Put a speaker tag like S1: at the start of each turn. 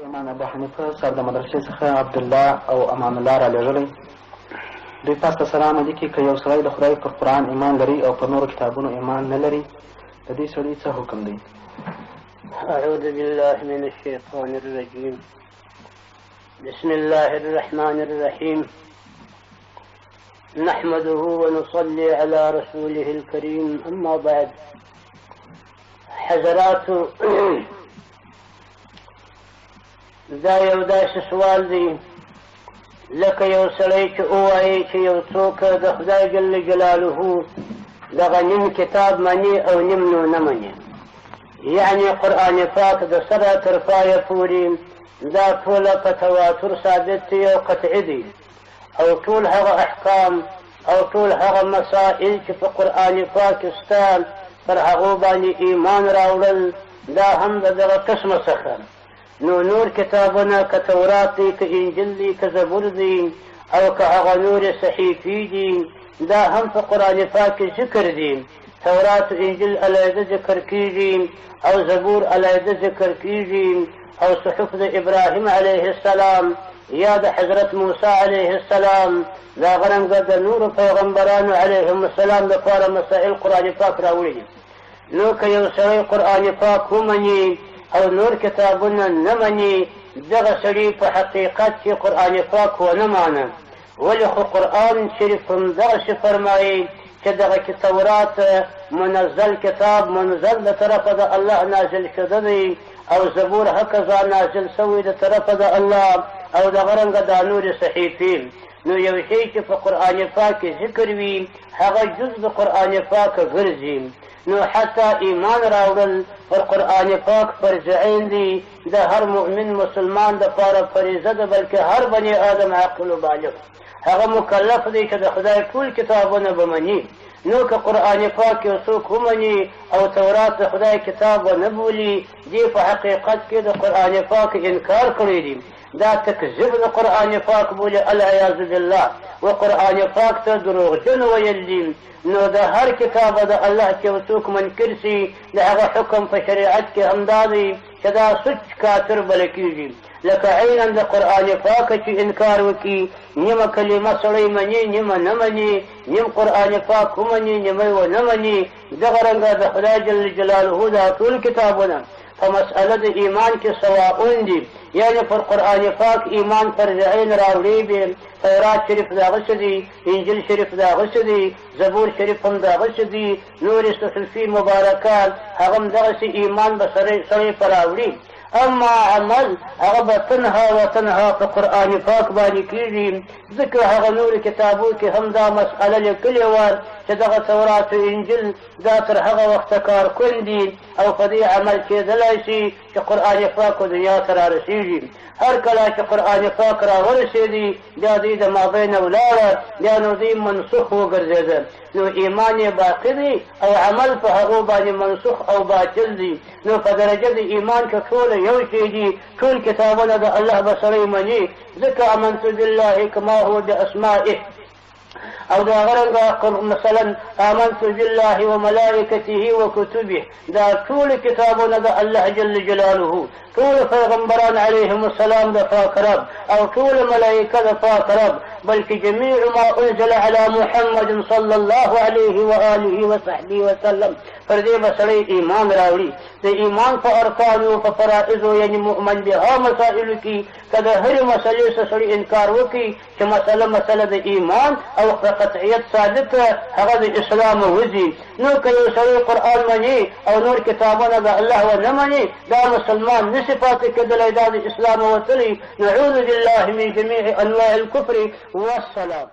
S1: امام ابو حنیفه صاحب د مدرسې څخه عبدالله او امان الله را لېږلی. دوی پاس ته سلام دي کې که یو سړی د خدای پر قرآن ایمان لري او پر نورو کتابونو ایمان نه لري، د دې سړي څه حکم دی؟
S2: أعوذ بالله من الشيطان الرجيم. بسم الله الرحمن الرحيم. نحمده ونصلي على رسوله الكريم. أما بعد، حضرات، دا یو داسې سوال دی لکه یو سړی چې ووایي چې یو څوک د خدای جل جلاله دغه نیم کتاب مني او نیم نو نه مني، یعنی قرآن پاک د سره تر پایه پورې دا ټوله په تواتر ثابت دی او قطعي دی، او ټول هغه احکام او ټول هغه مسائل چې په قرآن پاک سته پر هغو باندې ایمان راوړل دا هم د دغه قسمه څخه. نو نور کتابونه که تورات دی، که انجیل دی، که زبور دی، او که هغه نور صحیفې دي، دا هم په قرآن پاک کې ذکر دي. تورات و انجیل علیحده ذکر کیږي او زبور علیحده ذکر کیږي، او صحف د ابراهیم علیه السلام یا د حضرت موسی علیه السلام دا غرنګه د نورو پیغمبرانو علیهم السلام لپاره مسائل قرآن پاک راوړي دي. نو که یو سړی قرآن پاک ومني او نور کتابونه نه مني، دغه سړي په حقیقت کې قرآن پاک ونه مانه. ولې خو قرآن شریف هم دغسې فرمایي چې دغه تورات منزل کتاب منزل د طرفه د الله نازل شده دی، او زبور هکذا نازل شوی د طرفه د الله، او دغه رنګه دا نورې صحیفې. نو یو شی چې په قرآن پاک کې ذکر وي هغه جز د قرآن پاک ګرځي. نو حتی ایمان راوړل پر قرآن پاک فرض عین دی، د هر مؤمن مسلمان دپاره فریضه ده، بلکې هر بني آدم عاقل و بالغ هغه مکلف دی چې د خدای ټول کتابونه به مني. نو که قرآن پاک یو څوک ومني او تورات د خدای کتاب ونه بولي، دې په حقیقت کې د قرآن پاک انکار کړی دی، دا تکذیب د قرآن پاک بولي، العیاذ بالله، و قرآن پاک ته دروغجن ویل دي. نو د هر کتاب د الله چې یو څوک منکر سي، د هغه حکم په شریعت کې همدا دی چې دا سچ کافر بلل کېږي. لکه عینا د قرآن پاک چې انکار وکړي، نیمه کلمه سړی مني، نیمه نه مني، نیم قرآن پاک ومني، نیمه یې ونه مني. دغه رنګه د خدای جل جلاله دا ټول کتابونه په مسأله د ایمان کې سواء دي، یعنی پر قرآن پاک ایمان فرض عین راوړي به. تورات شریف دغسې دی، انجیل شریف دغسې دی، زبور شریف هم دغسې دی، نورې صحیفې مبارکات هغه هم دغسې ایمان به سړی په راوړي. اما عمل هغه به تنها و تنها په قرآن پاک باندې کېږي، ځکه هغه نورو کتابو کې هم دا مسئله لیکلې وه چې دغه تورات و انجیل دا تر هغه وخته کارکون دي او په دې عمل کېدلی شي چې قرآن پاک دنیا ته رارسېږي. هر کله چې قرآن پاک راورسېدي بیا دوی د مابین ولاړه، بیا نو دوی منسوخ وګرځېده، نو ایمان یې باقي دی او عمل په هغو باندې منسوخ او باطل دی. نو په درجه د ایمان کې ټوله یو شی دي، ټول کتابونه د الله به سړی مني، ځکه امنت بالله کما هو باسمائه، او دا غرنګه مثلا آمنت بالله وملائکته وکتبه، دا ټول کتابونه د الله جل جلاله، ټول پیغمبران علیهم السلام د پاک رب، او ټول ملائکه د پاک رب، بلکې جميع ما انزل على محمد صلی الله علیه وآله وصحبه وسلم. پر دې به سړی ایمان راوړي. د ایمان په ارکانو په فرائضو یعنی مؤمن بها مسائلو کې که د هرې مسلې څه سړي انکار وکړي چې مسله د ایمان او په قطعیت ثابته هغه د اسلام وځي. نو که یو سړی قرآن مني او نور کتابونه د الله ونه مني، دا مسلمان نشي پاتې کېدلی، دا د اسلام وتلی. نعوذ بالله من جميع انواع الكفر والسلام.